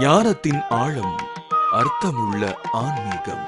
ஞானத்தின் ஆழம், அர்த்தமுள்ள ஆன்மீகம்.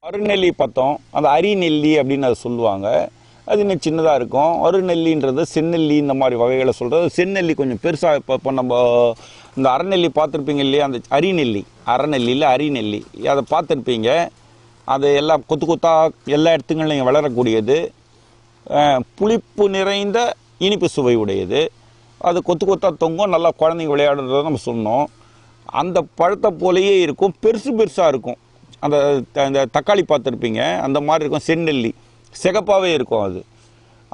அருநெல்லி பார்த்தோம். அந்த அரிநெல்லி அப்படின்னு அதை சொல்லுவாங்க. அது இன்னும் சின்னதாக இருக்கும். அருநெல்லின்றது செந்நெல்லி இந்த மாதிரி வகைகளை சொல்கிறது. செந்நெல்லி கொஞ்சம் பெருசாக இப்போ நம்ம இந்த அறநெல்லி பார்த்துருப்பீங்க இல்லையா, அந்த அரிநெல்லி, அறநெல்லியில் அரிநெல்லி அதை பார்த்துருப்பீங்க. அது எல்லாம் கொத்து கொத்தாக எல்லா இடத்துங்களையும் வளரக்கூடியது, புளிப்பு நிறைந்த இனிப்பு சுவை உடையது. அது கொத்து கொத்தாக தொங்கும், நல்லா குழந்தைங்க விளையாடுறத நம்ம சொன்னோம். அந்த பழத்தை போலேயே இருக்கும், பெருசு பெருசாக இருக்கும். அந்த தக்காளி பார்த்துருப்பீங்க, அந்த மாதிரி இருக்கும். செந்நெல்லி சிகப்பாகவே இருக்கும்.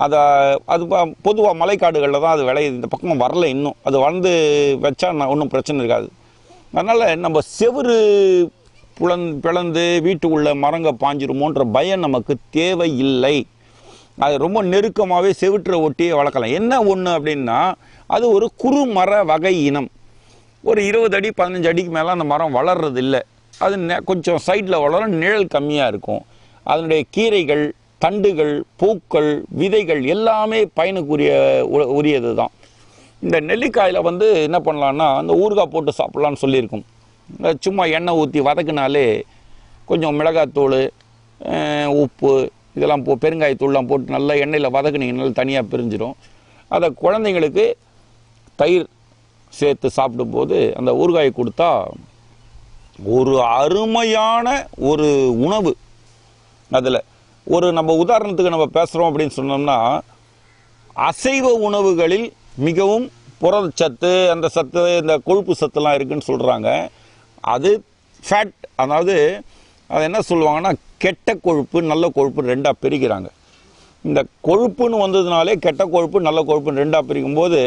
அது பொதுவாக மலைக்காடுகளில் தான் அது விளையுது. இந்த பக்கம் வரல இன்னும். அது வளர்ந்து வச்சா ஒன்றும் பிரச்சனை இருக்காது. அதனால் நம்ம செவுறு பிளந்து வீட்டுக்குள்ள மரங்க பாஞ்சிருமோன்ற பயம் நமக்கு தேவையில்லை. அது ரொம்ப நெருக்கமாகவே செவிற்றை ஒட்டியே வளர்க்கலாம். என்ன ஒன்று அப்படின்னா, அது ஒரு குறுமர வகை இனம். ஒரு 20 அடி 15 அடிக்கு மேலே அந்த மரம் வளர்றது இல்லை. அது கொஞ்சம் சைடில் வளரும், நிழல் கம்மியாக இருக்கும். அதனுடைய கீரைகள், தண்டுகள், பூக்கள், விதைகள் எல்லாமே உரியது தான். இந்த நெல்லிக்காயில் என்ன பண்ணலான்னா, அந்த ஊறுகாய் போட்டு சாப்பிட்லான்னு சொல்லியிருக்கோம். சும்மா எண்ணெய் ஊற்றி வதக்குனாலே கொஞ்சம் மிளகாத்தூள், உப்பு இதெல்லாம் பெருங்காயத்தூள்லாம் போட்டு நல்லா எண்ணெயில் வதக்குனீங்கனால தனியாக பிரிஞ்சிடும். அதை குழந்தைங்களுக்கு தயிர் சேர்த்து சாப்பிடும்போது அந்த ஊறுகாயை கொடுத்தா ஒரு அருமையான ஒரு உணவு. அதில் நம்ம உதாரணத்துக்கு நம்ம பேசுகிறோம் அப்படின்னு சொன்னோம்னா, அசைவ உணவுகளில் மிகவும் புரதச்சத்து, அந்த சத்து, இந்த கொழுப்பு சத்துலாம் இருக்குதுன்னு சொல்கிறாங்க. அது ஃபேட், அதாவது அது என்ன சொல்லுவாங்கன்னா, கெட்ட கொழுப்பு நல்ல கொழுப்பு ரெண்டாக பிரிக்கிறாங்க. இந்த கொழுப்புன்னு வந்ததுனாலே கெட்ட கொழுப்பு நல்ல கொழுப்புன்னு ரெண்டாக பிரிக்கும்போது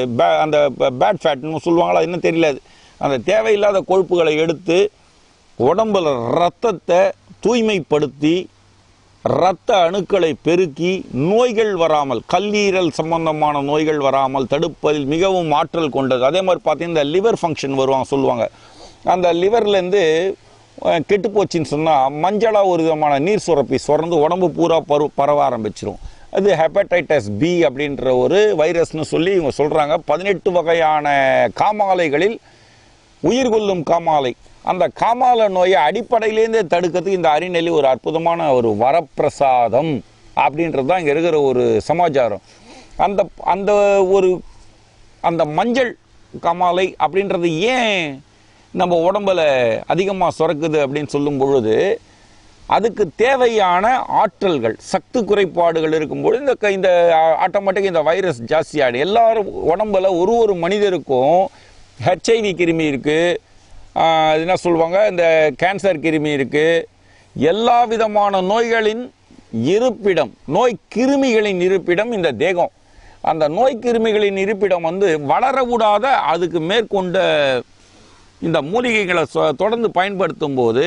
அந்த பேட் ஃபேட்னு சொல்லுவாங்களா இன்னும் தெரியல. அந்த தேவையில்லாத கொழுப்புகளை எடுத்து உடம்புல ரத்தத்தை தூய்மைப்படுத்தி இரத்த அணுக்களை பெருக்கி நோய்கள் வராமல், கல்லீரல் சம்பந்தமான நோய்கள் வராமல் தடுப்பதில் மிகவும் ஆற்றல் கொண்டது. அதே மாதிரி பார்த்தீங்கன்னா இந்த லிவர் ஃபங்க்ஷன் சொல்லுவாங்க. அந்த லிவர்லேருந்து கெட்டு போச்சுன்னு சொன்னால் மஞ்சளாக ஒரு விதமான நீர் சுரந்து உடம்பு பூரா பரவ ஆரம்பிச்சிடும். அது ஹெப்படைட்டிஸ் பி அப்படின்ற ஒரு வைரஸ்னு சொல்லி இவங்க சொல்கிறாங்க. 18 வகையான காமாலைகளில் உயிர் கொல்லும் காமாலை. அந்த காமால நோயை அடிப்படையிலேருந்தே தடுக்கிறதுக்கு இந்த அரிநெல்லி ஒரு அற்புதமான ஒரு வரப்பிரசாதம் அப்படின்றது தான் இங்கே இருக்கிற ஒரு சமாச்சாரம். அந்த மஞ்சள் காமாலை அப்படின்றது ஏன் நம்ம உடம்புல அதிகமாக சுரக்குது அப்படின்னு சொல்லும் பொழுது, அதுக்கு தேவையான ஆற்றல்கள், சக்தி குறைபாடுகள் இருக்கும்போது இந்த ஆட்டோமேட்டிக்காக இந்த வைரஸ் ஜாஸ்தியாகிடும். எல்லாரும் உடம்புல ஒரு மனிதருக்கும் ஹெச்ஐவி கிருமி இருக்குது, என்ன சொல்லுவாங்க, இந்த கேன்சர் கிருமி இருக்குது. எல்லா விதமான நோய்களின் இருப்பிடம், நோய் கிருமிகளின் இருப்பிடம் இந்த தேகம். அந்த நோய் கிருமிகளின் இருப்பிடம் வளரக்கூடாத அதுக்கு மேற்கொண்ட இந்த மூலிகைகளை தொடர்ந்து பயன்படுத்தும் போது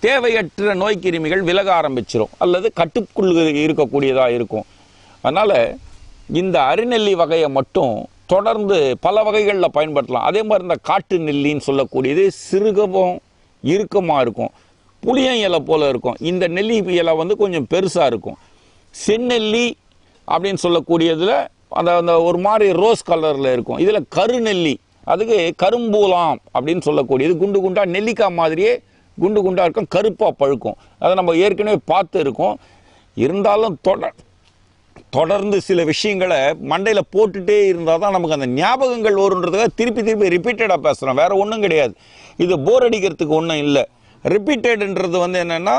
தேவையற்ற நோய் கிருமிகள் விலக ஆரம்பிச்சிடும் அல்லது கட்டுக்குள் இருக்கக்கூடியதாக இருக்கும். அதனால் இந்த அரிநெல்லி வகையை மட்டும் தொடர்ந்து பல வகைகளில் பயன்படுத்தலாம். அதே மாதிரி இந்த காட்டு நெல்லின்னு சொல்லக்கூடியது சிறுகவும் இறுக்கமாக இருக்கும், புளியம் இலை போல் இருக்கும். இந்த நெல்லி இலை கொஞ்சம் பெருசாக இருக்கும். செந்நெல்லி அப்படின்னு சொல்லக்கூடியதில் அந்த ஒரு மாதிரி ரோஸ் கலரில் இருக்கும். இதில் கருநெல்லி, அதுக்கு கரும்பூலாம் அப்படின்னு சொல்லக்கூடியது குண்டு குண்டாக நெல்லிக்காய் மாதிரியே குண்டு குண்டாக இருக்கும், கருப்பாக பழுக்கும். அதை நம்ம ஏற்கனவே பார்த்து இருக்கோம். இருந்தாலும் தொடர்ந்து சில விஷயங்களை மண்டையில் போட்டுகிட்டே இருந்தால் தான் நமக்கு அந்த ஞாபகங்கள் வருன்றதுக்காக திருப்பி ரிப்பீட்டடாக பேசுகிறோம். வேறு ஒன்றும் கிடையாது. இது போர் அடிக்கிறதுக்கு ஒன்றும் இல்லை. ரிப்பீட்டடுன்றது என்னென்னா,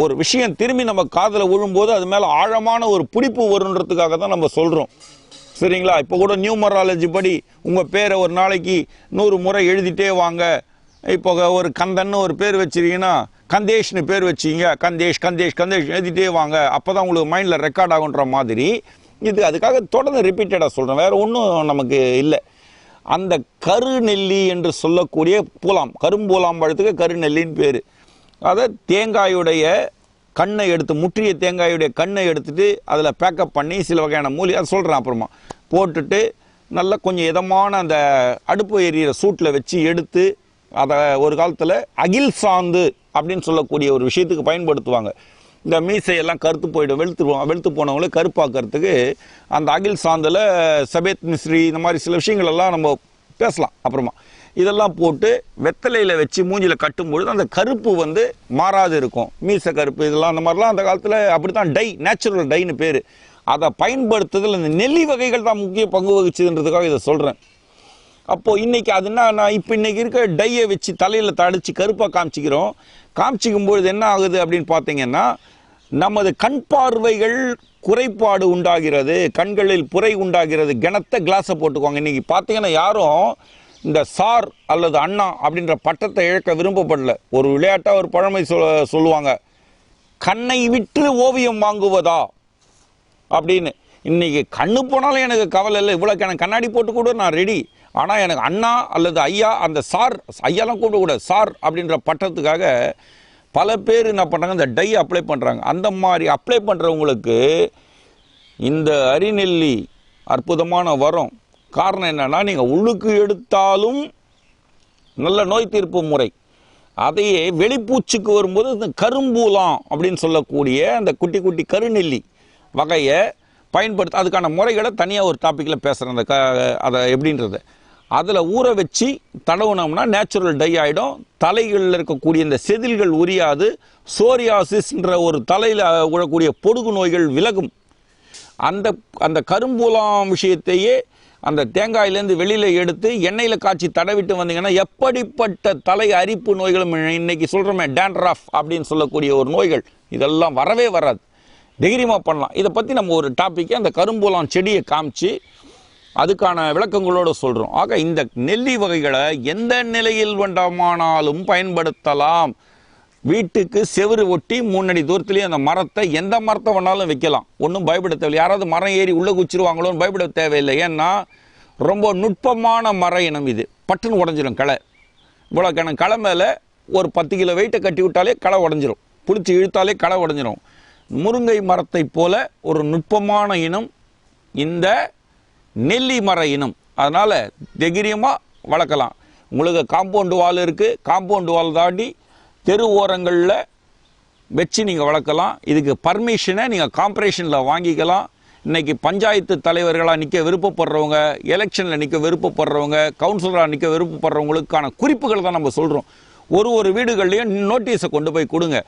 ஒரு விஷயம் திரும்பி நம்ம காதில் விழும்போது அது மேலே ஆழமான ஒரு பிடிப்பு வருன்றதுக்காக தான் நம்ம சொல்கிறோம். சரிங்களா? இப்போ கூட நியூமராலஜி படி உங்கள் பேரை ஒரு நாளைக்கு 100 முறை எழுதிட்டே வாங்க. இப்போ ஒரு கந்தன்னு ஒரு பேர் வச்சிருக்கீங்கன்னா கந்தேஷ்னு பேர் வச்சிங்க, கந்தேஷ் எழுதிட்டே வாங்க. அப்போ தான் உங்களுக்கு மைண்டில் ரெக்கார்ட் ஆகுன்ற மாதிரி இது. அதுக்காக தொடர்ந்து ரிப்பீட்டடாக சொல்கிறேன், வேறு ஒன்றும் நமக்கு இல்லை. அந்த கருநெல்லி என்று சொல்லக்கூடிய பூலாம், கரும்பூலாம் பழத்துக்கு கருநெல்லின்னு பேர். அதை தேங்காயுடைய கண்ணை எடுத்து முற்றிய தேங்காயுடைய கண்ணை எடுத்துட்டு அதில் பேக்கப் பண்ணி சில வகையான மூலிகை அதை சொல்கிறேன் அப்புறமா போட்டுட்டு நல்லா கொஞ்சம் இதமான அந்த அடுப்பு எரியிற சூட்டில் வச்சு எடுத்து அதை ஒரு காலத்தில் அகில் சாந்து அப்படின்னு சொல்லக்கூடிய ஒரு விஷயத்துக்கு பயன்படுத்துவாங்க. இந்த மீசையெல்லாம் கருத்து போயிடும், வெளுத்து போனவங்களே கருப்பாக்கிறதுக்கு அந்த அகில் சாந்தில் சபேத் மிஸ்ரி இந்த மாதிரி சில விஷயங்கள் எல்லாம் நம்ம பேசலாம் அப்புறமா. இதெல்லாம் போட்டு வெத்தலையில் வச்சு மூஞ்சியில் கட்டும்பொழுது அந்த கருப்பு வந்து மாறாது இருக்கும். மீசை கருப்பு இதெல்லாம் அந்த மாதிரிலாம் அந்த காலத்தில் அப்படி தான் டை, நேச்சுரல் டைன்னு பேர். அதை பயன்படுத்துதல் இந்த நெல்லி வகைகள் தான் முக்கிய பங்கு வகிச்சதுன்றதுக்காக இதை சொல்கிறேன். அப்போது இன்றைக்கி அதுனா நான் இப்போ இன்றைக்கி இருக்க டையை வச்சு தலையில் தடித்து கருப்பாக காமிச்சிக்கும் பொழுது என்ன ஆகுது அப்படின்னு பார்த்தீங்கன்னா நமது கண் பார்வைகள் குறைபாடு உண்டாகிறது, கண்களில் புரை உண்டாகிறது. கனத்த கிளாஸை போட்டுக்குவாங்க. இன்றைக்கி பார்த்தீங்கன்னா யாரும் இந்த சார் அல்லது அண்ணா அப்படின்ற பட்டத்தை இழக்க விரும்பப்படல. ஒரு விளையாட்டாக ஒரு பழமை சொல்லுவாங்க, கண்ணை விட்டு ஓவியம் வாங்குவதா அப்படின்னு. இன்றைக்கி கண்ணு போனாலும் எனக்கு கவலை இல்லை, இவ்வளோ எனக்கு கண்ணாடி போட்டு கூட நான் ரெடி. ஆனால் எனக்கு அண்ணா அல்லது ஐயா, அந்த சார், ஐயாலாம் கூப்பிடக்கூடாது, சார் அப்படின்ற பட்டத்துக்காக பல பேர் என்ன பண்ணுறாங்க, இந்த டை அப்ளை பண்ணுறாங்க. அந்த மாதிரி அப்ளை பண்ணுறவங்களுக்கு இந்த அரிநெல்லி அற்புதமான வரம். காரணம் என்னென்னா, நீங்கள் உள்ளுக்கு எடுத்தாலும் நல்ல நோய் தீர்ப்பு முறை. அதையே வெளிப்பூச்சுக்கு வரும்போது இந்த கரும்பூலாம் அப்படின்னு சொல்லக்கூடிய அந்த குட்டி குட்டி கருநெல்லி வகையை பயன்படுத்த அதுக்கான முறைகளை தனியாக ஒரு டாப்பிக்கில் பேசுகிறேன். அந்த அதை எப்படின்றத அதில் ஊற வச்சு தடவுனோம்னா நேச்சுரல் டை ஆகிடும். தலைகளில் இருக்கக்கூடிய இந்த செதில்கள் உரியாது. சோரியாசிஸ்ன்ற ஒரு தலையில் உழக்கூடிய பொடுகு நோய்கள் விலகும். அந்த கரும்பூலாம் விஷயத்தையே அந்த தேங்காயிலேருந்து வெளியில் எடுத்து எண்ணெயில் காய்ச்சி தடவிட்டு வந்தீங்கன்னா எப்படிப்பட்ட தலை அரிப்பு நோய்களும் இன்னைக்கு சொல்கிறோமே டேண்ட்ரஃப் அப்படின்னு சொல்லக்கூடிய ஒரு நோய்கள் இதெல்லாம் வரவே வராது. தைரியமாக பண்ணலாம். இதை பற்றி நம்ம ஒரு டாப்பிக்கை அந்த கரும்பூலாம் செடியை காமிச்சு அதுக்கான விளக்கங்களோடு சொல்கிறோம். ஆக இந்த நெல்லி வகைகளை எந்த நிலையில் வேண்டாமானாலும் பயன்படுத்தலாம். வீட்டுக்கு செவுறு ஒட்டி 3 அடி தூரத்துலேயே அந்த மரத்தை, எந்த மரத்தை வேணாலும் வைக்கலாம். ஒன்றும் பயப்பட தேவையில்லை. யாராவது மரம் ஏறி உள்ளே குச்சிருவாங்களோன்னு பயப்பட தேவையில்லை. ஏன்னா ரொம்ப நுட்பமான மர இனம் இது. பட்டுன்னு உடஞ்சிடும் களை. இவ்வளோ களை மேலே ஒரு 10 கிலோ வெயிட்டை கட்டி விட்டாலே களை உடஞ்சிரும். பிடிச்சி இழுத்தாலே களை உடஞ்சிரும். முருங்கை மரத்தை போல ஒரு நுட்பமான இனம் இந்த நெல்லி மர இனம். அதனால் தைரியமாக வளர்க்கலாம். உங்களுக்கு காம்பவுண்டு வால் இருக்குது. காம்பவுண்டு வால் தாண்டி தெரு ஓரங்களில் வச்சு நீங்கள் வளர்க்கலாம். இதுக்கு பர்மிஷனை நீங்கள் கார்ப்பரேஷனில் வாங்கிக்கலாம். இன்றைக்கி பஞ்சாயத்து தலைவர்களாக நிற்க விருப்பப்படுறவங்க, எலெக்ஷனில் நிற்க விருப்பப்படுறவங்க, கவுன்சிலராக நிற்க விருப்பப்படுறவங்களுக்கான குறிப்புகளை தான் நம்ம சொல்கிறோம். ஒரு வீடுகள்லையும் நோட்டீஸை கொண்டு போய் கொடுங்க.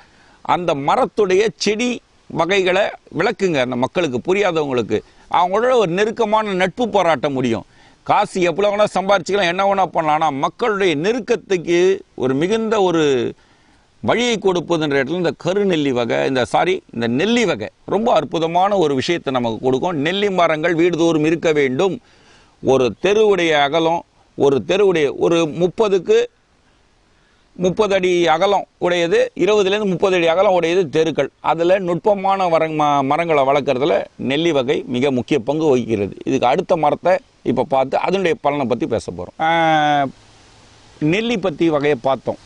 அந்த மரத்துடைய செடி வகைகளை விளக்குங்க. அந்த மக்களுக்கு புரியாதவங்களுக்கு அவங்களோட ஒரு நெருக்கமான நட்பு பாராட்ட முடியும். காசு எவ்வளோ வேணால் சம்பாரிச்சிக்கலாம், என்ன வேணால் பண்ணலாம். ஆனால் மக்களுடைய நெருக்கத்துக்கு ஒரு மிகுந்த ஒரு வழியை கொடுப்பதுன்ற இடத்துல இந்த கருநெல்லி வகை, இந்த நெல்லி வகை ரொம்ப அற்புதமான ஒரு விஷயத்தை நமக்கு கொடுக்கும். நெல்லி மரங்கள் வீடுதோறும் இருக்க வேண்டும். ஒரு தெருவுடைய அகலம், ஒரு 30 அடி அகலம் உடையது, 20லேருந்து 30 அடி அகலம் உடையது தெருக்கள். அதில் நுட்பமான மரங்களை வளர்க்குறதுல நெல்லி வகை மிக முக்கிய பங்கு வகிக்கிறது. இதுக்கு அடுத்த மரத்தை இப்போ பார்த்து அதனுடைய பலனை பற்றி பேச போகிறோம். நெல்லி பற்றி வகையை பார்த்தோம்.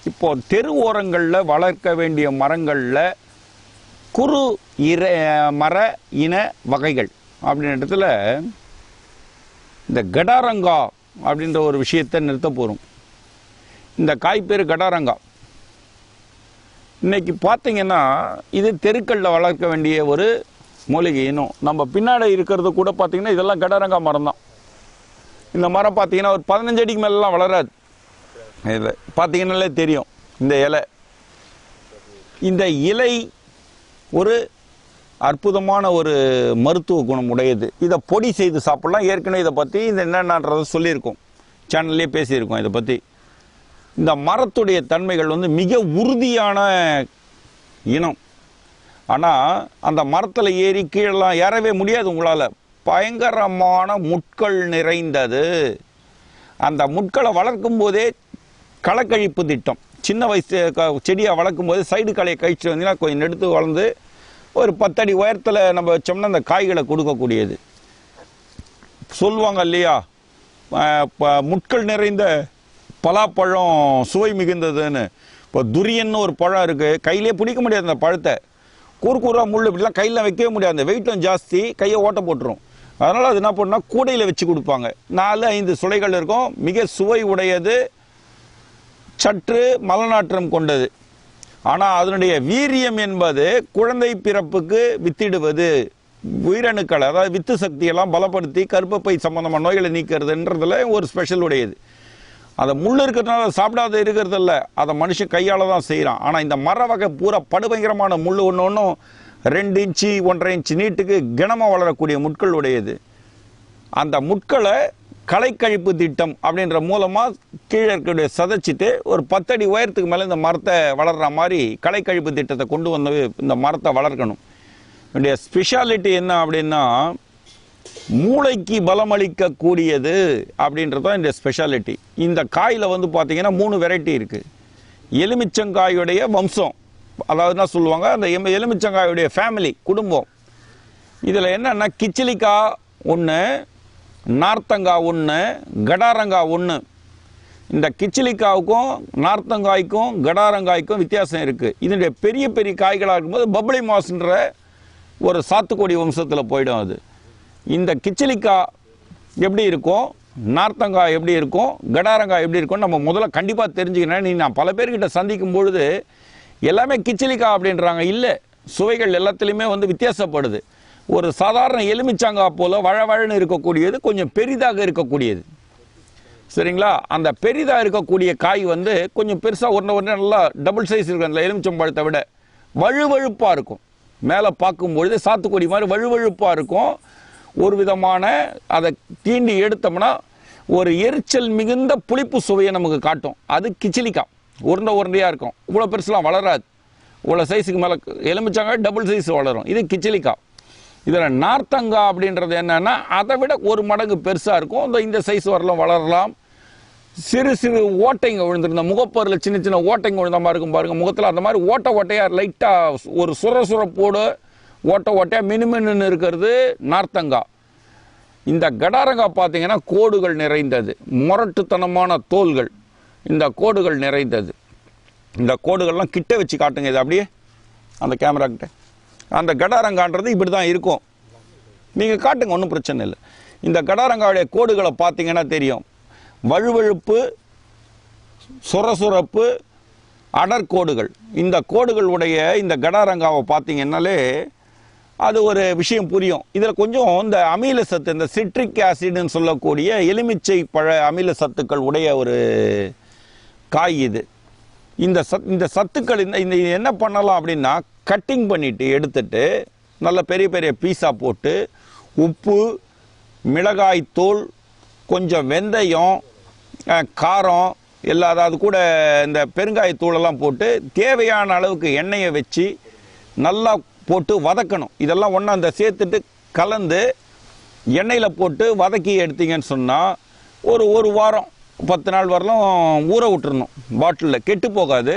இப்போது தெரு ஓரங்களில் வளர்க்க வேண்டிய மரங்களில் மர இன வகைகள் அப்படின்ற இடத்துல இந்த கடாரங்கா அப்படின்ற ஒரு விஷயத்தை நிறுத்த போகிறோம். இந்த காய் பேர் கடாரங்கா. இன்னைக்கு பார்த்தீங்கன்னா இது தெருக்களில் வளர்க்க வேண்டிய ஒரு மூலிகை இனம். நம்ம பின்னாடி இருக்கிறது கூட பார்த்தீங்கன்னா இதெல்லாம் கடாரங்கா மரம் தான். இந்த மரம் பார்த்தீங்கன்னா ஒரு 15 அடிக்கு மேலாம் வளராது. இதில் பார்த்தீங்கன்னாலே தெரியும். இந்த இலை ஒரு அற்புதமான ஒரு மருத்துவ குணம் உடையது. இதை பொடி செய்து சாப்பிடலாம். ஏற்கனவே இதை பற்றி இந்த என்னன்றதை சொல்லியிருக்கோம், சேனல்லே பேசியிருக்கோம் இதை பற்றி. இந்த மரத்துடைய தன்மைகள் மிக உறுதியான இனம். ஆனால் அந்த மரத்தில் ஏறி கீழெல்லாம் ஏறவே முடியாது உங்களால். பயங்கரமான முட்கள் நிறைந்தது. அந்த முட்களை வளர்க்கும் போதே களக்கழிப்பு திட்டம். சின்ன வயசு செடியை வளர்க்கும் போது சைடு களையை கழிச்சு வந்தீங்கன்னா கொஞ்சம் நெடுத்து வளர்ந்து ஒரு 10 அடி உயரத்தில் நம்ம வச்சோம்னா அந்த காய்களை கொடுக்கக்கூடியது. சொல்லுவாங்க இல்லையா, முட்கள் நிறைந்த பலாப்பழம் சுவை மிகுந்ததுன்னு. இப்போ துரியன்னு ஒரு பழம் இருக்குது, கையிலே பிடிக்க முடியாது அந்த பழத்தை, கூர்க்கூராக முள் இப்படிலாம் கையில் வைக்கவே முடியாது, அந்த வெயிட்டும் ஜாஸ்தி, கையை ஓட்ட போட்டுரும். அதனால் அது என்ன பண்ணால் கூடையில் வச்சு கொடுப்பாங்க. 4-5 சுளைகள் இருக்கும், மிக சுவை உடையது, சற்று மலநாற்றம் கொண்டது. ஆனால் அதனுடைய வீரியம் என்பது குழந்தை பிறப்புக்கு வித்திடுவது, உயிரணுக்களை அதாவது வித்து சக்தியெல்லாம் பலப்படுத்தி கர்ப்பப்பை சம்பந்தமான நோய்களை நீக்கிறதுன்றதுல ஒரு ஸ்பெஷல் உடையது. அதை முள் இருக்கிறதுனால சாப்பிடாத இருக்கிறது இல்லை, அதை மனுஷன் கையால் தான் செய்கிறான். ஆனால் இந்த மர வகை பூரா படுபயங்கரமான முள், ஒன்று ஒன்றும் 2 இன்ச்சு 1.5 இன்ச்சு நீட்டுக்கு கனமாக வளரக்கூடிய முட்கள் உடையது. அந்த முட்களை களைக்கழிப்பு திட்டம் அப்படின்ற மூலமாக கீழே இருக்கக்கூடிய சதைச்சிட்டு ஒரு 10 அடி உயரத்துக்கு மேலே இந்த மரத்தை வளர்கிற மாதிரி களைக்கழிப்பு திட்டத்தை கொண்டு வந்து இந்த மரத்தை வளர்க்கணும். என்னுடைய ஸ்பெஷாலிட்டி என்ன அப்படின்னா, மூளைக்கு பலமளிக்கக்கூடியது அப்படின்றது தான் இந்த ஸ்பெஷாலிட்டி. இந்த காயில் வந்து பார்த்தீங்கன்னா 3 வெரைட்டி இருக்குது. எலுமிச்சங்காயுடைய வம்சம், அதாவது என்ன சொல்லுவாங்க, அந்த எலுமிச்சங்காயுடைய ஃபேமிலி, குடும்பம். இதில் என்னென்னா கிச்சிலிக்காய் 1, நார்த்தங்காய் 1, கடாரங்காய் 1. இந்த கிச்சிலிக்காவுக்கும் நார்த்தங்காய்க்கும் கடாரங்காய்க்கும் வித்தியாசம் இருக்குது. இதனுடைய பெரிய பெரிய காய்களாக இருக்கும்போது பப்ளி மாஸ்ன்ற ஒரு சாத்துக்குடி வம்சத்தில் போயிடும் அது. இந்த கிச்சிலிக்காய் எப்படி இருக்கும், நார்த்தங்காய் எப்படி இருக்கும், கடாரங்காய் எப்படி இருக்கும் நம்ம முதல்ல கண்டிப்பாக தெரிஞ்சுக்கணும். நான் பல பேர்கிட்ட சந்திக்கும் பொழுது எல்லாமே கிச்சிலிக்காய் அப்படின்றாங்க. இல்லை, சுவைகள் எல்லாத்துலேயுமே வந்து வித்தியாசப்படுது. ஒரு சாதாரண எலுமிச்சங்காய் போல் வழவழன்னு இருக்கக்கூடியது கொஞ்சம் பெரிதாக இருக்கக்கூடியது, சரிங்களா? அந்த பெரிதாக இருக்கக்கூடிய காய் வந்து கொஞ்சம் பெருசாக ஒன்று நல்லா டபுள் சைஸ் இருக்கும். அந்த எலுமிச்சம்பழத்தை விட வழுவழுப்பாக இருக்கும். மேலே பார்க்கும்பொழுது சாத்துக்குடி மாதிரி வழுவழுப்பாக இருக்கும். ஒரு விதமான அதை தீண்டி எடுத்தோம்னா ஒரு எரிச்சல் மிகுந்த புளிப்பு சுவையை நமக்கு காட்டும். அது கிச்சிலிக்காய். உருண்டையாக இருக்கும், இவ்வளோ பெருசுலாம் வளராது. இவ்வளோ சைஸுக்கு மேலே எலுமிச்சங்காய் டபுள் சைஸ் வளரும். இது கிச்சிலிக்காய். இதில் நார்த்தங்காய் அப்படின்றது என்னென்னா அதை விட 1 மடங்கு பெருசாக இருக்கும். இந்த சைஸ் வரலாம், வளரலாம். சிறு சிறு ஓட்டைங்க விழுந்துருந்த முகப்பொருள் சின்ன சின்ன ஓட்டைங்க விழுந்த மாதிரி இருக்கும் பாருங்கள். முகத்தில் அந்த மாதிரி ஓட்டையாக லைட்டாக ஒரு சுரசுரப்போடு ஓட்டையாக மினுமின்னு இருக்கிறது நார்த்தங்காய். இந்த கடாரங்காய் பார்த்தீங்கன்னா கோடுகள் நிறைந்தது, முரட்டுத்தனமான தோள்கள், இந்த கோடுகள் நிறைந்தது. இந்த கோடுகள்லாம் கிட்ட வச்சு காட்டுங்க, இது அப்படியே அந்த கேமரா கிட்ட. அந்த கடாரங்கான்றது இப்படி தான் இருக்கும், நீங்கள் காட்டுங்க, ஒன்றும் பிரச்சனை இல்லை. இந்த கடாரங்காவுடைய கோடுகளை பார்த்தீங்கன்னா தெரியும், வழுவழுப்பு, சுரசுரப்பு, அடற்கோடுகள். இந்த கோடுகளுடைய இந்த கடாரங்காவை பார்த்தீங்கன்னாலே அது ஒரு விஷயம் புரியும். இதில் கொஞ்சம் இந்த அமில சத்து, இந்த சிட்ரிக் ஆசிட்னு சொல்லக்கூடிய எலுமிச்சை பழ அமில சத்துக்கள் உடைய ஒரு காய் இது. இந்த சத்துக்கள் இந்த என்ன பண்ணலாம் அப்படின்னா, கட்டிங் பண்ணிவிட்டு எடுத்துட்டு நல்ல பெரிய பெரிய பீஸா போட்டு உப்பு, மிளகாய்த்தூள், கொஞ்சம் வெந்தயம், காரம் எல்லாம், அதாவது கூட இந்த பெருங்காயத்தூளெல்லாம் போட்டு தேவையான அளவுக்கு எண்ணெயை வச்சு நல்லா போட்டு வதக்கணும். இதெல்லாம் ஒன்றா அந்த சேர்த்துட்டு கலந்து எண்ணெயில் போட்டு வதக்கி எடுத்தீங்கன்னு சொன்னால் ஒரு வாரம் 10 நாள் வரலாம் ஊற விட்டுறணும். பாட்டிலில் கெட்டு போகாது.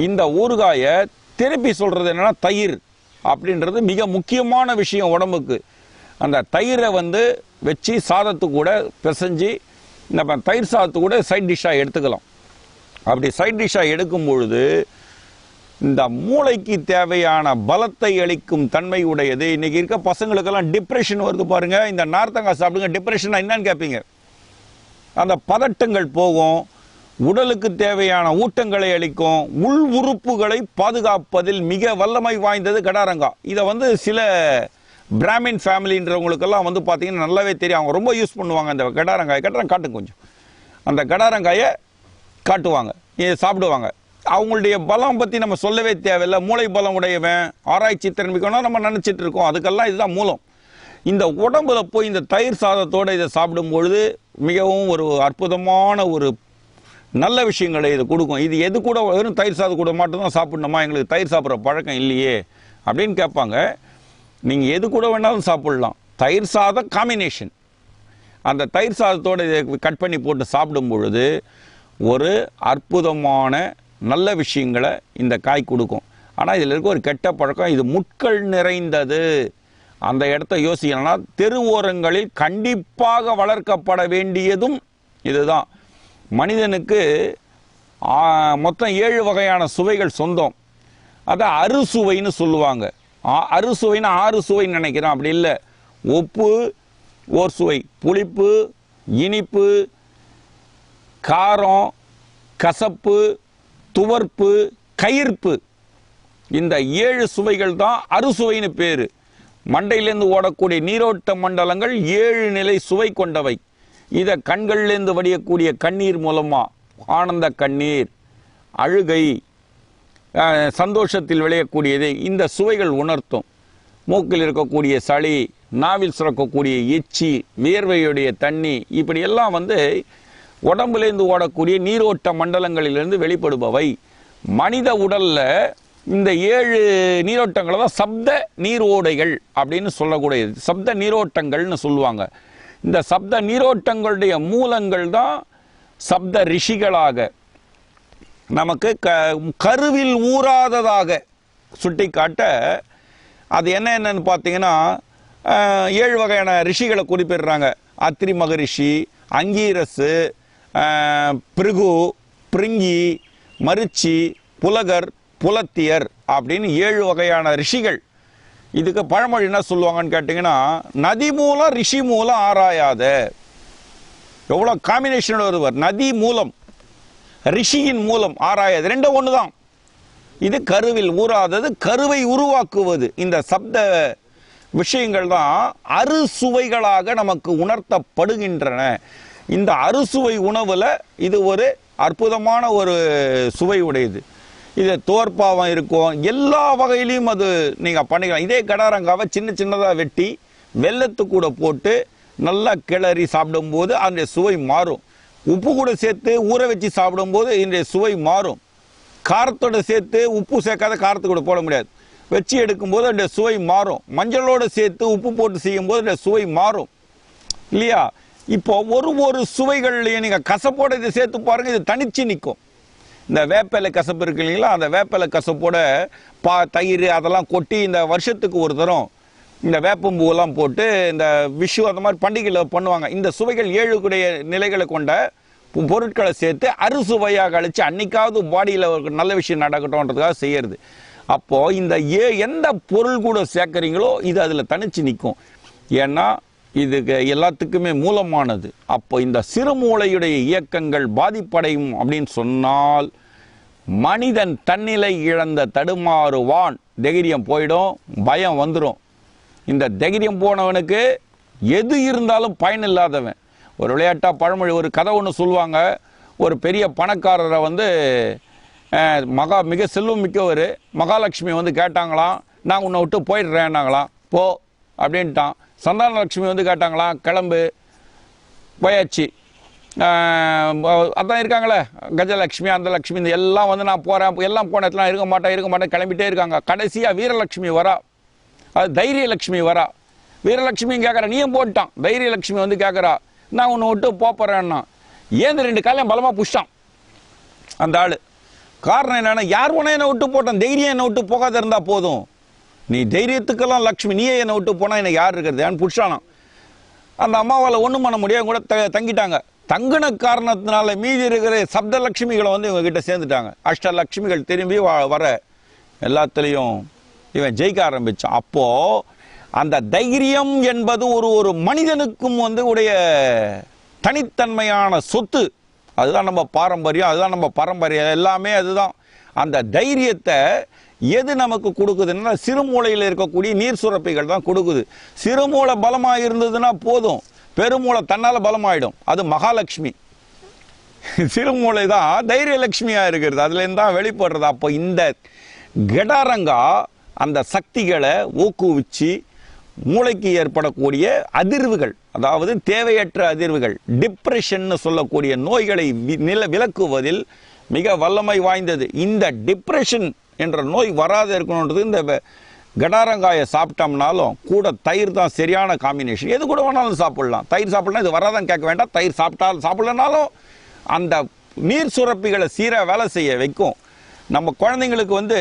இந்த ஊறுகாயை திருப்பி சொல்கிறது என்னென்னா தயிர் அப்படின்றது மிக முக்கியமான விஷயம் உடம்புக்கு. அந்த தயிரை வந்து வச்சு சாதத்து கூட பிசைஞ்சு நம்ம தயிர் சாதத்து கூட சைட் டிஷ்ஷாக எடுத்துக்கலாம். அப்படி சைட் டிஷ்ஷாக எடுக்கும் பொழுது இந்த மூளைக்கு தேவையான பலத்தை அளிக்கும் தன்மை உடையது. இன்றைக்கி இருக்க பசங்களுக்கெல்லாம் டிப்ரெஷன் வருது பாருங்கள். இந்த நார்த்தங்காய் சாப்பிடுங்க, டிப்ரெஷன் என்னன்னு கேட்பீங்க. அந்த பதட்டங்கள் போகும், உடலுக்கு தேவையான ஊட்டங்களை அளிக்கும், உள் உறுப்புகளை பாதுகாப்பதில் மிக வல்லமை வாய்ந்தது கடாரங்காய். இதை வந்து சில பிராமின் ஃபேமிலின்றவங்களுக்கெல்லாம் வந்து பார்த்தீங்கன்னா நல்லாவே தெரியும், அவங்க ரொம்ப யூஸ் பண்ணுவாங்க அந்த கடாரங்காயை. காட்டுங்க கொஞ்சம், அந்த கடாரங்காயை காட்டுவாங்க, இதை சாப்பிடுவாங்க. அவங்களுடைய பலம் பற்றி நம்ம சொல்லவே தேவையில்லை. மூளை பலம் உடையவன், ஆராய்ச்சி திறமைக்கணும் நம்ம நினச்சிட்டு இருக்கோம், அதுக்கெல்லாம் இதுதான் மூலம். இந்த உடம்புல போய் இந்த தயிர் சாதத்தோடு இதை சாப்பிடும் பொழுது மிகவும் ஒரு அற்புதமான ஒரு நல்ல விஷயங்களை இது கொடுக்கும். இது எது கூட வெறும் தயிர் சாதம் கூட மட்டும்தான் சாப்பிடணுமா, எங்களுக்கு தயிர் சாப்பிட்ற பழக்கம் இல்லையே அப்படின்னு கேட்பாங்க. நீங்கள் எது கூட வேணாலும் சாப்பிடலாம். தயிர் சாதம் காம்பினேஷன், அந்த தயிர் சாதத்தோடு இதை கட் பண்ணி போட்டு சாப்பிடும் பொழுது ஒரு அற்புதமான நல்ல விஷயங்களை இந்த காய் கொடுக்கும். ஆனால் இதில் இருக்க ஒரு கெட்ட பழக்கம், இது முட்கள் நிறைந்தது. அந்த இடத்த யோசிக்கணும்னா தெரு ஓரங்களில் கண்டிப்பாக வளர்க்கப்பட வேண்டியதும் இதுதான். மனிதனுக்கு மொத்தம் 7 வகையான சுவைகள் சொந்தம். அதை அறுசுவைன்னு சொல்லுவாங்க. அறுசுவைன்னு 6 சுவைன்னு நினைக்கிறேன், அப்படி இல்லை. உப்பு ஓர் சுவை, புளிப்பு, இனிப்பு, காரம், கசப்பு, துவர்ப்பு, கயிர்ப்பு, இந்த 7 சுவைகள் தான் அறுசுவைன்னு பேர். மண்டையிலேருந்து ஓடக்கூடிய நீரோட்ட மண்டலங்கள் 7 நிலை சுவை கொண்டவை. இதை கண்கள்லேருந்து வடியக்கூடிய கண்ணீர் மூலமாக ஆனந்த கண்ணீர், அழுகை, சந்தோஷத்தில் விளையக்கூடியதை இந்த சுவைகள் உணர்த்தும். மூக்கில் இருக்கக்கூடிய சளி, நாவில் சுரக்கக்கூடிய எச்சி, வியர்வையுடைய தண்ணி, இப்படியெல்லாம் உடம்புலேருந்து ஓடக்கூடிய நீரோட்ட மண்டலங்களிலிருந்து வெளிப்படுபவை. மனித உடல்ல இந்த 7 நீரோட்டங்களை தான் சப்த நீரோடைகள் அப்படின்னு சொல்லக்கூடியது. சப்த நீரோட்டங்கள்னு சொல்லுவாங்க. இந்த சப்த நீரோட்டங்களுடைய மூலங்கள் தான் சப்த ரிஷிகளாக நமக்கு கருவில் ஊறாததாக சுட்டி காட்ட. அது என்னன்னு பார்த்தீங்கன்னா 7 வகையான ரிஷிகளை குறிப்பிடுறாங்க. அத்ரி மகரிஷி, அங்கீரசு, பிருகு, பிரிங்கி, மருச்சி, புலகர், புலத்தியர் அப்படின்னு 7 வகையான ரிஷிகள். இதுக்கு பழமொழி என்ன சொல்லுவாங்கன்னு கேட்டிங்கன்னா, நதி மூலம் ரிஷி மூலம் ஆராயாத. எவ்வளோ காம்பினேஷன் வருவார். நதி மூலம் ரிஷியின் மூலம் ஆராயாது, ரெண்டும் ஒன்று தான். இது கருவில் ஊறாதது, கருவை உருவாக்குவது. இந்த சப்த விஷயங்கள் தான் அறுசுவைகளாக நமக்கு உணர்த்தப்படுகின்றன. இந்த அறுசுவை உணவில் இது ஒரு அற்புதமான ஒரு சுவை உடையது. இது தோற்பாவம் இருக்கும், எல்லா வகையிலையும் அது நீங்கள் பண்ணிக்கலாம். இதே கடாரங்காவை சின்ன சின்னதாக வெட்டி வெல்லத்து கூட போட்டு நல்லா கிளறி சாப்பிடும்போது அதனுடைய சுவை மாறும். உப்பு கூட சேர்த்து ஊற வச்சு சாப்பிடும்போது இதனுடைய சுவை மாறும். காரத்தோடு சேர்த்து உப்பு சேர்க்காத காரத்து கூட போட முடியாது. வச்சு எடுக்கும்போது அதனுடைய சுவை மாறும். மஞ்சளோடு சேர்த்து உப்பு போட்டு செய்யும்போது அதனுடைய சுவை மாறும் இல்லையா? இப்போ ஒரு சுவைகள்லையும் நீங்கள் கசப்போடு இதை சேர்த்து பாருங்கள், இது தனிச்சு நிற்கும். இந்த வேப்பிலை கசப்பு இருக்கு இல்லைங்களா, அந்த வேப்பிலை கசப்போட தயிர் அதெல்லாம் கொட்டி இந்த வருஷத்துக்கு ஒரு தரம் இந்த வேப்பம்பூவெல்லாம் போட்டு இந்த விஷு அந்த மாதிரி பண்டிகையில் பண்ணுவாங்க. இந்த சுவைகள் 7 நிலைகளை கொண்ட பொருட்களை சேர்த்து அறுசுவையாக அழித்து அன்னைக்காவது பாடியில் ஒரு நல்ல விஷயம் நடக்கட்டும்ன்றதுக்காக செய்யறது. அப்போது இந்த எந்த பொருள் கூட சேர்க்குறீங்களோ இது அதில் தனிச்சு நிற்கும். ஏன்னா இதுக்கு எல்லாத்துக்குமே மூலமானது. அப்போ இந்த சிறுமூளையுடைய இயக்கங்கள் பாதிப்படையும் அப்படின்னு சொன்னால் மனிதன் தன்னிலை இழந்த தடுமாறுவான். தைரியம் போயிடும், பயம் வந்துடும். இந்த தைரியம் போனவனுக்கு எது இருந்தாலும் பயன் இல்லாதவன். ஒரு விளையாட்டாக பழமொழி, ஒரு கதை ஒன்று சொல்லுவாங்க. ஒரு பெரிய பணக்காரரை மிக செல்வம் மிக்கவர் மகாலட்சுமி கேட்டாங்களாம், நான் உன்னை விட்டு போயிடுறேன்னாங்களாம். போ அப்படின்ட்டான். சந்தான லட்சுமி கேட்டாங்களாம், கிளம்பு, போயாச்சு. அதான் இருக்காங்களே கஜலட்சுமி, அந்த லட்சுமி, இந்த எல்லாம் நான் போகிறேன், எல்லாம் போன இடத்துல இருக்க மாட்டேன் கிளம்பிட்டே இருக்காங்க. கடைசியாக வீரலட்சுமி வரா, அது தைரியலட்சுமி வரா. வீரலட்சுமி கேட்குறா, நீயும் போட்டான். தைரியலட்சுமி கேட்குறா, நான் உன்னை விட்டு போறேன்னா. ஏன் 2 காலையும் பலமாக புஷ்டான் அந்த ஆள். காரணம் என்னன்னா, யார் உன என்னை விட்டு போட்டான், தைரியம் என்னை விட்டு போகாத இருந்தா போதும். நீ தைரியத்துக்கெல்லாம் லட்சுமி, நீயே என்னை விட்டு போனால் எனக்கு யார் இருக்கிறது ஏன்னு புடிச்சானான். அந்த அம்மாவால் ஒன்றும் பண்ண முடியாது, கூட தங்கிட்டாங்க. தங்கின காரணத்தினால மீதி இருக்கிற சப்த லட்சுமிகளை இவங்ககிட்ட சேர்ந்துட்டாங்க. அஷ்டலட்சுமிகள் திரும்பி வர எல்லாத்துலேயும் இவன் ஜெயிக்க ஆரம்பித்தான். அப்போது அந்த தைரியம் என்பது ஒரு மனிதனுக்கும் உடைய தனித்தன்மையான சொத்து. அதுதான் நம்ம பாரம்பரியம், அதுதான் நம்ம பரம்பரை, எல்லாமே அதுதான். அந்த தைரியத்தை எது நமக்கு கொடுக்குதுன்னா சிறுமூளையில் இருக்கக்கூடிய நீர் சுரப்பிகள் தான் கொடுக்குது. சிறுமூளை பலமாக இருந்ததுன்னா போதும், பெருமூளை தன்னால் பலமாயிடும். அது மகாலட்சுமி. சிறுமூளை தான் தைரியலட்சுமியாக இருக்கிறது, அதுலேருந்து தான் வெளிப்படுறது. அப்போ இந்த கடாரங்கா அந்த சக்திகளை ஊக்குவிச்சு மூளைக்கு ஏற்படக்கூடிய அதிர்வுகள், அதாவது தேவையற்ற அதிர்வுகள், டிப்ரெஷன் சொல்லக்கூடிய நோய்களை விலக்குவதில் மிக வல்லமை வாய்ந்தது. இந்த டிப்ரெஷன் என்ற நோய் வராத இருக்கணுன்றது இந்த கடாரங்காயை சாப்பிட்டோம்னாலும் கூட தயிர் தான் சரியான காம்பினேஷன். எது கூட வேணாலும் சாப்பிடலாம். தயிர் சாப்பிடலாம், இது வராதான் கேட்க வேண்டாம். தயிர் சாப்பிடலனாலும் அந்த நீர் சுரப்பிகளை சீராக வேலை செய்ய வைக்கும். நம்ம குழந்தைங்களுக்கு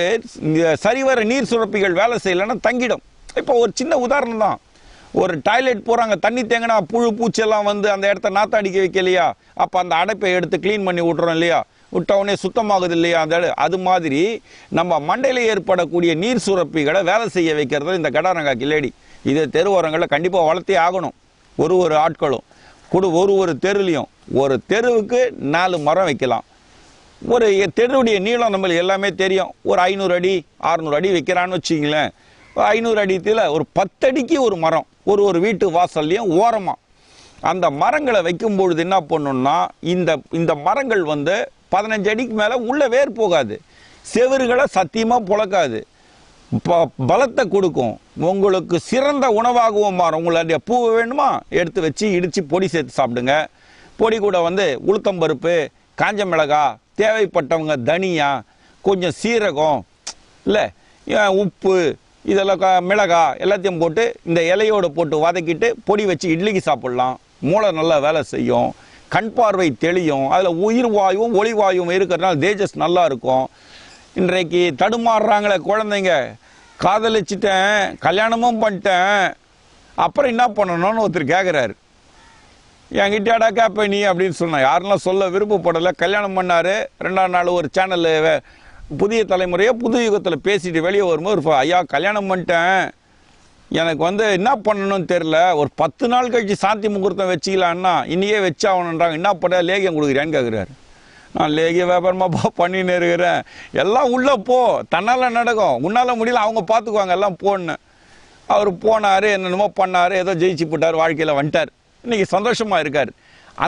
சரிவர நீர் சுரப்பிகள் வேலை செய்யலைன்னா தங்கிடும். இப்போ ஒரு சின்ன உதாரணம் தான். ஒரு டாய்லெட் போகிறாங்க, தண்ணி தேங்கினா புழு பூச்செல்லாம் வந்து அந்த இடத்த நாற்று அடிக்க வைக்கலையா, அப்போ அந்த அடைப்பை எடுத்து க்ளீன் பண்ணி விட்றோம் இல்லையா, விட்டவுடனே சுத்தமாகுது இல்லையா அந்த அது மாதிரி நம்ம மண்டையில் ஏற்படக்கூடிய நீர் சுரப்பிகளை வேலை செய்ய வைக்கிறது இந்த கடாரங்கா கிளேடி. இது தெருவோரங்களில் கண்டிப்பாக வளர்த்தே ஆகணும். ஒரு ஆட்களும் ஒரு தெருலையும் ஒரு தெருவுக்கு 4 மரம் வைக்கலாம். ஒரு தெருவுடைய நீளம் நம்மளுக்கு எல்லாமே தெரியும். ஒரு 500 அடி 600 அடி வைக்கிறான்னு வச்சுங்களேன். 500 அடித்தில் ஒரு 10 அடிக்கு ஒரு மரம் ஒரு வீட்டு வாசல்லையும் ஓரமாக அந்த மரங்களை வைக்கும்பொழுது என்ன பண்ணணும்னா இந்த மரங்கள் வந்து 15 அடிக்கு மேலே உள்ள வேர் போகாது, செவறுகளை சத்தியமாக புழக்காது, பலத்தை கொடுக்கும், உங்களுக்கு சிறந்த உணவாகவும் மாறும். உங்களுடைய பூவை வேணுமா எடுத்து வச்சு இடித்து பொடி சேர்த்து சாப்பிடுங்க. பொடி கூட வந்து உளுத்தம்பருப்பு, காஞ்ச மிளகாய், தேவைப்பட்டவங்க தனியா, கொஞ்சம் சீரகம், இல்லை உப்பு, இதெல்லாம் மிளகாய் எல்லாத்தையும் போட்டு இந்த இலையோடு போட்டு வதக்கிட்டு பொடி வச்சு இட்லிக்கு சாப்பிட்லாம். மூளை நல்லா வேலை செய்யும், கண் பார்வை தெளியும், அதில் உயிர் வாயுவும் ஒளி வாயுவும் இருக்கிறதுனால தேஜஸ் நல்லா இருக்கும். இன்றைக்கு தடுமாறுறாங்களே குழந்தைங்க, காதலிச்சிட்டேன், கல்யாணமும் பண்ணிட்டேன், அப்புறம் என்ன பண்ணணும்னு ஒருத்தர் கேட்குறாரு. என்கிட்டடா கேப்ப நீ அப்படின்னு சொன்னேன். யாரெல்லாம் சொல்ல விருப்பப்படலை. கல்யாணம் பண்ணார், 2ஆம் நாள் ஒரு சேனல் புதிய தலைமுறையை புது யுகத்தில் பேசிட்டு வெளியே வரும்போது ஐயா கல்யாணம் பண்ணிட்டேன், எனக்கு வந்து என்ன பண்ணணும்னு தெரில, ஒரு 10 நாள் கழிச்சு சாந்தி முகூர்த்தம் வச்சுக்கலான்னா இன்னையே வச்சாகணுன்றாங்க, என்ன பண்ண லேகியம் கொடுக்குறேன்னு கேட்குறாரு. நான் லேகிய வியாபாரமாக பண்ணின்னு இருக்கிறேன். எல்லாம் உள்ளே போ, தன்னால் நடக்கும், உன்னால் முடியல, அவங்க பார்த்துக்குவாங்க, எல்லாம் போன்னு. அவர் போனார், என்னென்னமோ பண்ணார், ஏதோ ஜெயிச்சு போட்டார், வாழ்க்கையில் வந்துட்டார், இன்னைக்கு சந்தோஷமாக இருக்கார்.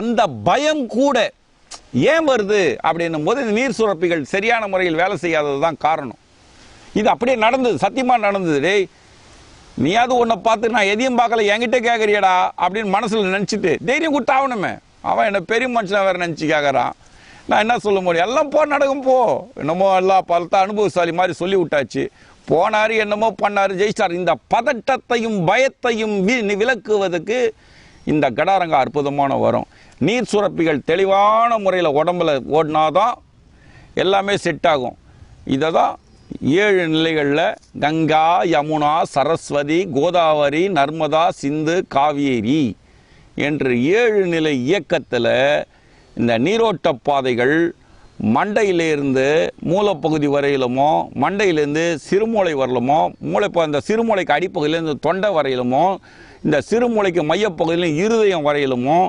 அந்த பயம் கூட ஏன் வருது அப்படின்னும் போது இந்த நீர் சுரப்பிகள் சரியான முறையில் வேலை செய்யாதது தான் காரணம். இது அப்படியே நடந்தது, சத்தியமாக நடந்தது. டேய் நீயாவது ஒன்றை பார்த்து நான் எதையும் பார்க்கல என்கிட்ட கேட்குறியடா அப்படின்னு மனசில் நினச்சிட்டு தைரியம் கொடுத்தாகணுமே. அவன் என்ன பெரிய மனுஷனை வேறு நினச்சி கேட்குறான், நான் என்ன சொல்ல முடியும், எல்லாம் போ நடக்கும் போ, என்னமோ எல்லாம் பலத்த அனுபவசாலி மாதிரி சொல்லி விட்டாச்சு. போனார், என்னமோ பண்ணார், ஜெயிச்சார். இந்த பதட்டத்தையும் பயத்தையும் விலக்குவதற்கு இந்த கடாரங்கா அற்புதமான வரும். நீர் சுரப்பிகள் தெளிவான முறையில் உடம்புல ஓடினாதான் எல்லாமே செட் ஆகும். இதை தான் 7 நிலைகளில் கங்கா, யமுனா, சரஸ்வதி, கோதாவரி, நர்மதா, சிந்து, காவேரி என்று 7 நிலை இயக்கத்தில் இந்த நீரோட்ட பாதைகள் மண்டையிலிருந்து மூலப்பகுதி வரையிலுமோ, மண்டையிலேருந்து சிறுமூளை வரலுமோ, அந்த சிறுமூளைக்கு அடிப்பகுதியிலேருந்து தொண்டை வரையிலுமோ, இந்த சிறுமூளைக்கு மையப்பகுதியிலும் இருதயம் வரையிலுமோ,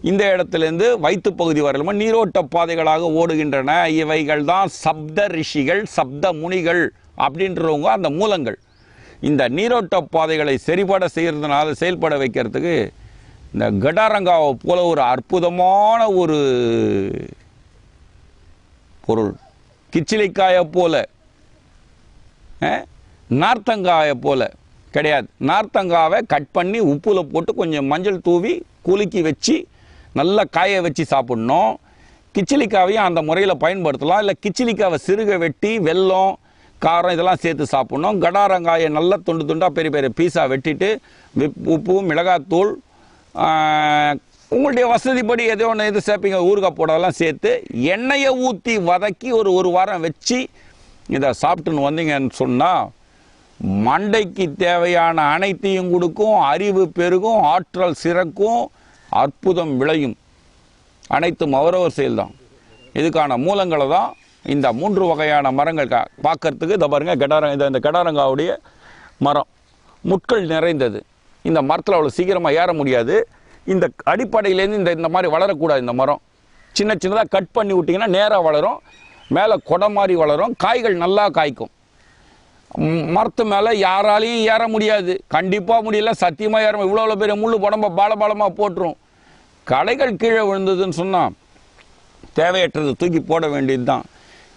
இந்த இடத்துலேருந்து வயிற்று பகுதி வரையிலுமோ நீரோட்ட பாதைகளாக ஓடுகின்றன. இவைகள் தான் சப்த ரிஷிகள், சப்த முனிகள் அப்படின்றவங்க அந்த மூலங்கள். இந்த நீரோட்ட பாதைகளை சரிபட செய்கிறதுனால செயல்பட வைக்கிறதுக்கு இந்த கடாரங்காவை போல ஒரு அற்புதமான ஒரு பொருள், கிச்சிலிக்காயை போல, நார்த்தங்காயை போல கிடையாது. நார்த்தங்காவை கட் பண்ணி உப்புல போட்டு கொஞ்சம் மஞ்சள் தூவி குலுக்கி வச்சு நல்லா காய வச்சு சாப்பிடணும். கிச்சிலிக்காவையும் அந்த முறையில் பயன்படுத்தலாம். இல்லை கிச்சிலிக்காவை சிறுக வெட்டி வெல்லம், காரம் இதெல்லாம் சேர்த்து சாப்பிடணும். கடாரங்காயை நல்லா துண்டு துண்டாக பெரிய பெரிய பீஸாக வெட்டிட்டு உப்பு, மிளகாத்தூள், உங்களுடைய வசதிப்படி எதோ ஒன்று எது சேர்ப்பீங்க, ஊறுகாய் போடலாம் சேர்த்து எண்ணெயை ஊற்றி வதக்கி ஒரு வாரம் வச்சு இதை சாப்பிட்டுன்னு வந்தீங்கன்னு சொன்னால் மண்டைக்கு தேவையான அனைத்தையும் கொடுக்கும், அறிவு பெருகும், ஆற்றல் சிறக்கும், அற்புதம் விளையும். அனைத்தும் அவரவர் செயல்தான். இதுக்கான மூலங்களை தான் இந்த 3 வகையான மரங்கள் பார்க்கறதுக்கு. இதை பாருங்க, இந்த கடாரங்காவுடைய மரம் முட்கள் நிறைந்தது. இந்த மரத்தில் அவ்வளோ சீக்கிரமாக ஏற முடியாது. இந்த அடிப்படையிலேருந்து இந்த மாதிரி வளரக்கூடாது. இந்த மரம் சின்ன சின்னதாக கட் பண்ணி விட்டிங்கன்னா நேராக வளரும், மேலே கொடை மாதிரி வளரும், காய்கள் நல்லா காய்க்கும். மரத்து மேலே யாராலையும் ஏற முடியாது, கண்டிப்பாக முடியல, சத்தியமாக ஏற முடியும். இவ்வளோ பெரிய முள்ளு உடம்ப பாலமாக போட்டுரும். களைகள் கீழே விழுந்ததுன்னு சொன்னால் தேவையற்றது தூக்கி போட வேண்டியது தான்.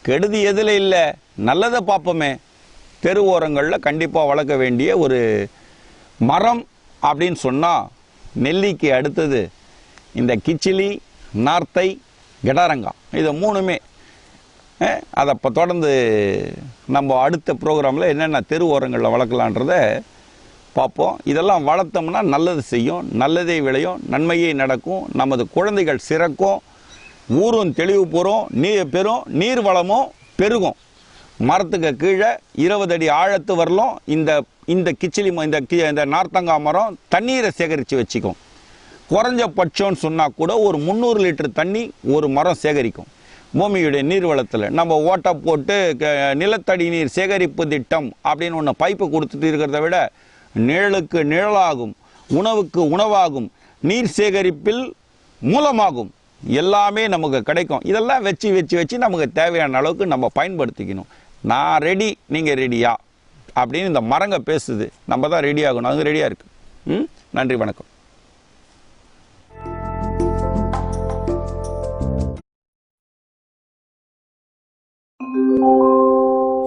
கெடுதி எதில் இல்லை, நல்லதை பார்ப்போமே. தெரு ஓரங்களில் கண்டிப்பாக வளர்க்க வேண்டிய ஒரு மரம் அப்படின்னு சொன்னால் நெல்லிக்கு அடுத்தது இந்த கிச்சிலி, நார்த்தை, கடாரங்கா, இது 3மே. அதை இப்போ தொடர்ந்து நம்ம அடுத்த ப்ரோக்ராமில் என்னென்ன தெரு ஓரங்களில் வளர்க்கலான்றதை பார்ப்போம். இதெல்லாம் வளர்த்தோம்னா நல்லது செய்யும், நல்லதே விளையும், நன்மையே நடக்கும், நமது குழந்தைகள் சிறக்கும், ஊரும் தெளிவு பெறும், நீர் வளமும் பெருகும். மரத்துக்கு கீழே 20 அடி ஆழத்து வரலும் இந்த இந்த இந்த நார்த்தங்காய் மரம் தண்ணீரை சேகரித்து வச்சுக்கும். குறைஞ்சபட்சம்னு சொன்னால் கூட ஒரு 300 லிட்டர் தண்ணி ஒரு மரம் சேகரிக்கும். பூமியுடைய நீர்வளத்தில் நம்ம ஓட்டை போட்டு நிலத்தடி நீர் சேகரிப்பு திட்டம் அப்படின்னு ஒன்று பைப்பு கொடுத்துட்டு இருக்கிறத விட நிழலுக்கு நிழலாகும், உணவுக்கு உணவாகும், நீர் சேகரிப்பில் மூலமாகும், எல்லாமே நமக்கு கிடைக்கும். இதெல்லாம் வச்சு நமக்கு தேவையான அளவுக்கு நம்ம பயன்படுத்திக்கணும். நான் ரெடி, நீங்கள் ரெடியா அப்படின்னு இந்த மரங்க பேசுது. நம்ம தான் ரெடி ஆகணும். அது ரெடியாக இருக்குது. நன்றி, வணக்கம்.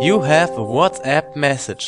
You have a WhatsApp message.